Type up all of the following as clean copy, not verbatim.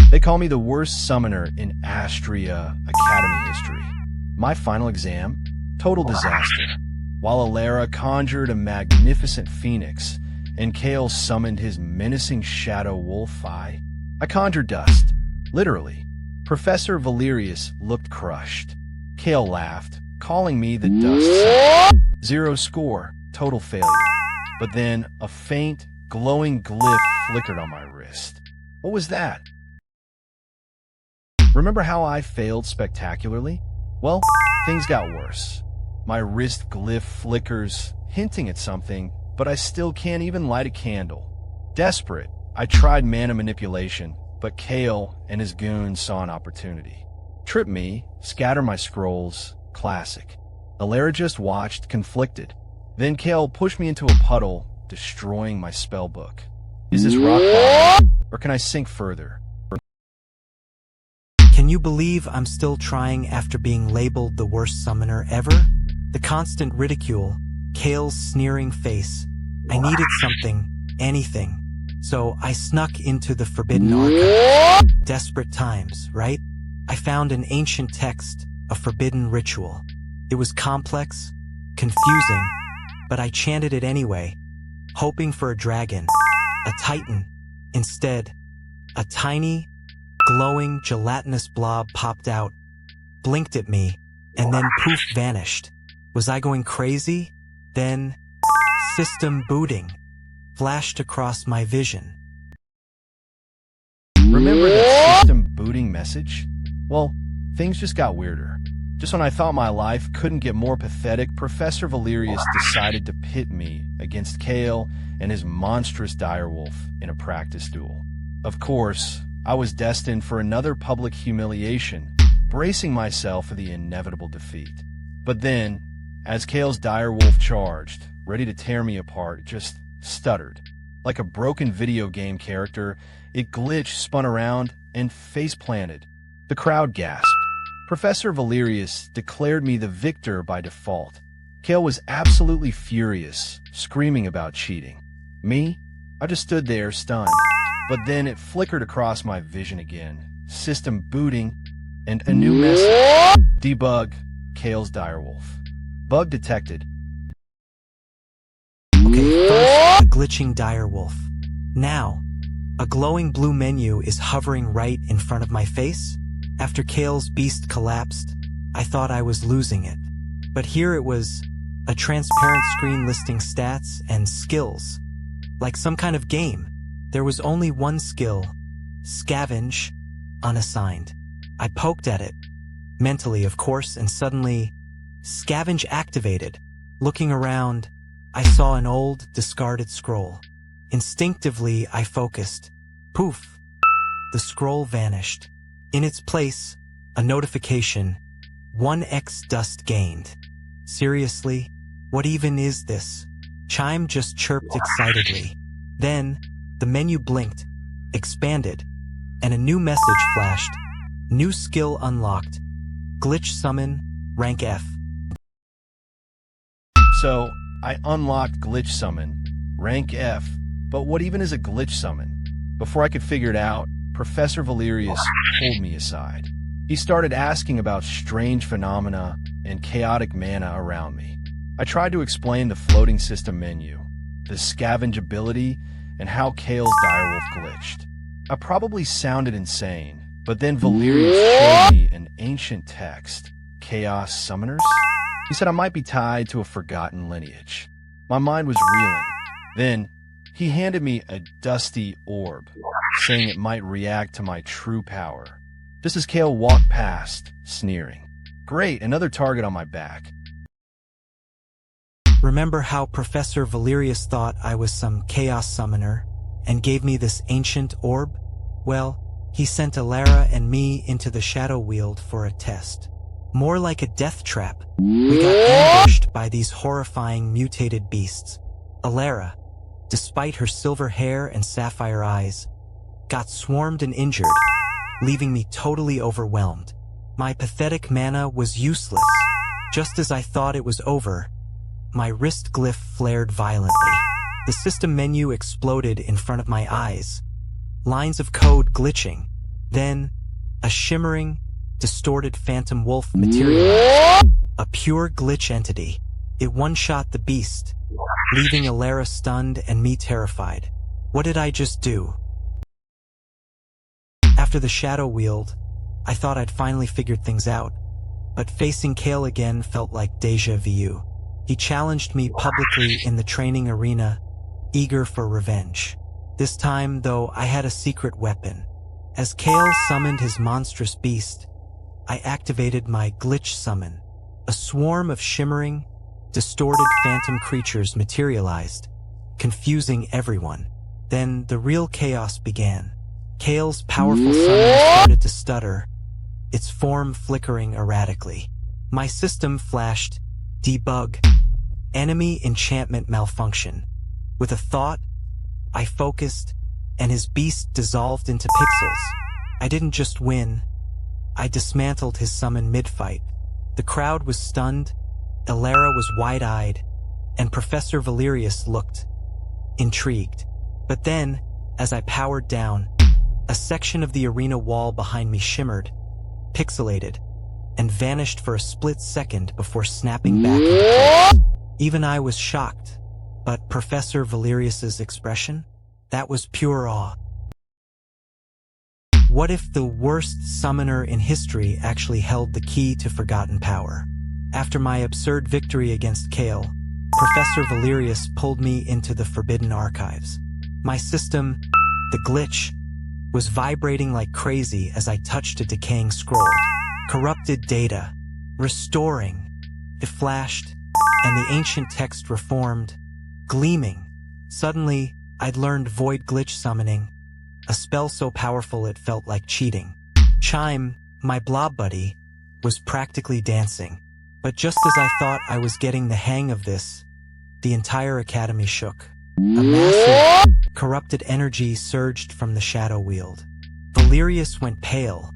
They call me the worst summoner in Astraea Academy history. My final exam? Total disaster. While Alara conjured a magnificent phoenix, and Kale summoned his menacing shadow wolf I conjured dust. Literally. Professor Valerius looked crushed. Kale laughed, calling me the dust summoner. 0 score, total failure. But then a faint, glowing glyph flickered on my wrist. What was that? Remember how I failed spectacularly? Well, things got worse. My wrist glyph flickers, hinting at something, but I still can't even light a candle. Desperate, I tried mana manipulation, but Kale and his goons saw an opportunity. Trip me, scatter my scrolls, classic. Alara just watched, conflicted. Then Kale pushed me into a puddle, destroying my spellbook. Is this rock bottom, or can I sink further? Can you believe I'm still trying after being labeled the worst summoner ever? The constant ridicule, Kale's sneering face. I needed something, anything. So I snuck into the forbidden archives. Desperate times, right? I found an ancient text, a forbidden ritual. It was complex, confusing, but I chanted it anyway, hoping for a dragon, a titan. Instead, a tiny, glowing, gelatinous blob popped out, blinked at me, and then poof, vanished. Was I going crazy? Then, system booting flashed across my vision. Remember that system booting message? Well, things just got weirder. Just when I thought my life couldn't get more pathetic, Professor Valerius decided to pit me against Kale and his monstrous direwolf in a practice duel. Of course, I was destined for another public humiliation, bracing myself for the inevitable defeat. But then, as Kale's direwolf charged, ready to tear me apart, it just stuttered. Like a broken video game character, it glitched, spun around, and face-planted. The crowd gasped. Professor Valerius declared me the victor by default. Kale was absolutely furious, screaming about cheating. Me? I just stood there, stunned. But then it flickered across my vision again. System booting, and a new message. Debug, Kale's direwolf. Bug detected. Okay, first, a glitching direwolf. Now, a glowing blue menu is hovering right in front of my face. After Kale's beast collapsed, I thought I was losing it. But here it was, a transparent screen listing stats and skills. Like some kind of game. There was only one skill, scavenge, unassigned. I poked at it, mentally of course, and suddenly, scavenge activated. Looking around, I saw an old, discarded scroll. Instinctively, I focused. Poof! The scroll vanished. In its place, a notification, 1x dust gained. Seriously? What even is this? Chime just chirped excitedly. Then, the menu blinked, expanded, and a new message flashed. New skill unlocked. Glitch summon, rank F. So, I unlocked glitch summon, rank F, but what even is a glitch summon? Before I could figure it out, Professor Valerius pulled me aside. He started asking about strange phenomena and chaotic mana around me. I tried to explain the floating system menu, the scavenge ability, and how Kale's direwolf glitched. I probably sounded insane, but then Valerius showed me an ancient text, Chaos Summoners. He said I might be tied to a forgotten lineage. My mind was reeling. Then, he handed me a dusty orb, saying it might react to my true power. Just as Kale walked past, sneering. Great, another target on my back. Remember how Professor Valerius thought I was some chaos summoner and gave me this ancient orb? Well, he sent Alara and me into the Shadow Weald for a test. More like a death trap. We got ambushed by these horrifying mutated beasts. Alara, despite her silver hair and sapphire eyes, got swarmed and injured, leaving me totally overwhelmed. My pathetic mana was useless. Just as I thought it was over, my wrist glyph flared violently. The system menu exploded in front of my eyes. Lines of code glitching, Then, a shimmering, distorted phantom wolf materialized. A pure glitch entity. It one-shot the beast, leaving Astraea stunned and me terrified. What did I just do? After the shadow wield, I thought I'd finally figured things out, but facing Kale again felt like déjà vu. He challenged me publicly in the training arena, eager for revenge. This time, though, I had a secret weapon. As Kale summoned his monstrous beast, I activated my glitch summon. A swarm of shimmering, distorted phantom creatures materialized, confusing everyone. Then the real chaos began. Kale's powerful summon started to stutter, its form flickering erratically. My system flashed, Debug, enemy enchantment malfunction. With a thought, I focused, and his beast dissolved into pixels. I didn't just win, I dismantled his summon mid-fight. The crowd was stunned, Astraea was wide-eyed, and Professor Valerius looked intrigued. But then, as I powered down, a section of the arena wall behind me shimmered, pixelated, and vanished for a split second before snapping back into place. Even I was shocked, but Professor Valerius's expression? That was pure awe. What if the worst summoner in history actually held the key to forgotten power? After my absurd victory against Kale, Professor Valerius pulled me into the Forbidden Archives. My system, the glitch, was vibrating like crazy as I touched a decaying scroll. Corrupted data, restoring. It flashed, and the ancient text reformed, gleaming. Suddenly, I'd learned void glitch summoning, a spell so powerful it felt like cheating. Chime, my blob buddy, was practically dancing. But just as I thought I was getting the hang of this, the entire academy shook. A massive, corrupted energy surged from the shadow wield. Valerius went pale,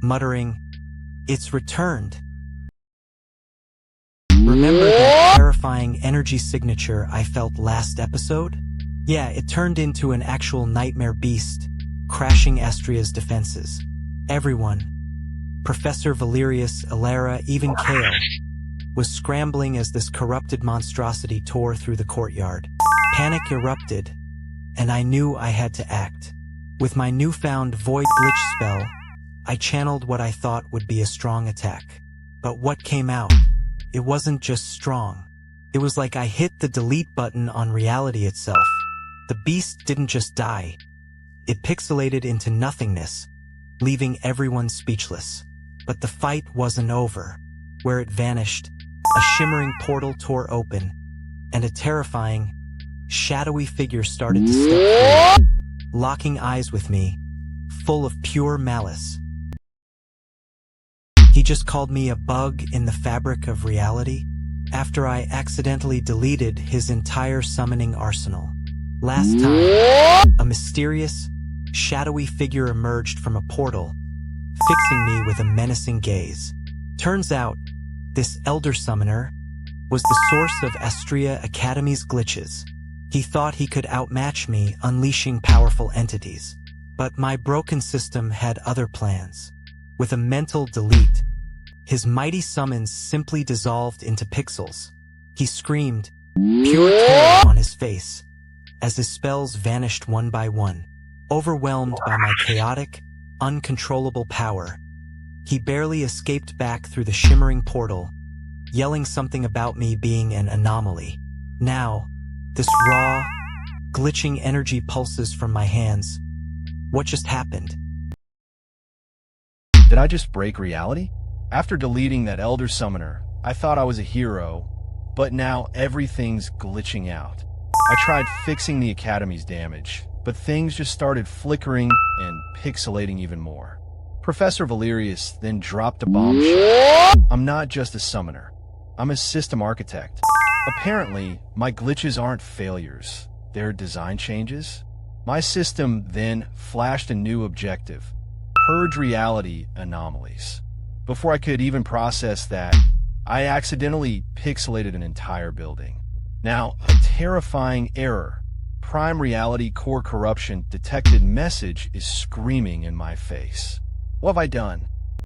muttering, "It's returned." Remember that terrifying energy signature I felt last episode? Yeah, it turned into an actual nightmare beast, crashing Astraea's defenses. Everyone, Professor Valerius, Astraea, even Kale, was scrambling as this corrupted monstrosity tore through the courtyard. Panic erupted, and I knew I had to act. With my newfound void glitch spell, I channeled what I thought would be a strong attack. But what came out? It wasn't just strong. It was like I hit the delete button on reality itself. The beast didn't just die. It pixelated into nothingness, leaving everyone speechless. But the fight wasn't over. Where it vanished, a shimmering portal tore open, and a terrifying, shadowy figure started to step through, locking eyes with me, full of pure malice. He just called me a bug in the fabric of reality after I accidentally deleted his entire summoning arsenal. Last time, a mysterious, shadowy figure emerged from a portal, fixing me with a menacing gaze. Turns out, this elder summoner was the source of Astraea Academy's glitches. He thought he could outmatch me, unleashing powerful entities. But my broken system had other plans. With a mental delete, his mighty summons simply dissolved into pixels. He screamed, pure terror on his face, as his spells vanished one by one. Overwhelmed by my chaotic, uncontrollable power, he barely escaped back through the shimmering portal, yelling something about me being an anomaly. Now, this raw, glitching energy pulses from my hands. What just happened? Did I just break reality? After deleting that elder summoner, I thought I was a hero, but now everything's glitching out. I tried fixing the Academy's damage, but things just started flickering and pixelating even more. Professor Valerius then dropped a bombshell. I'm not just a summoner. I'm a system architect. Apparently, my glitches aren't failures. They're design changes. My system then flashed a new objective: purge reality anomalies. Before I could even process that, I accidentally pixelated an entire building. Now, a terrifying error. Prime Reality Core Corruption detected message is screaming in my face. What have I done?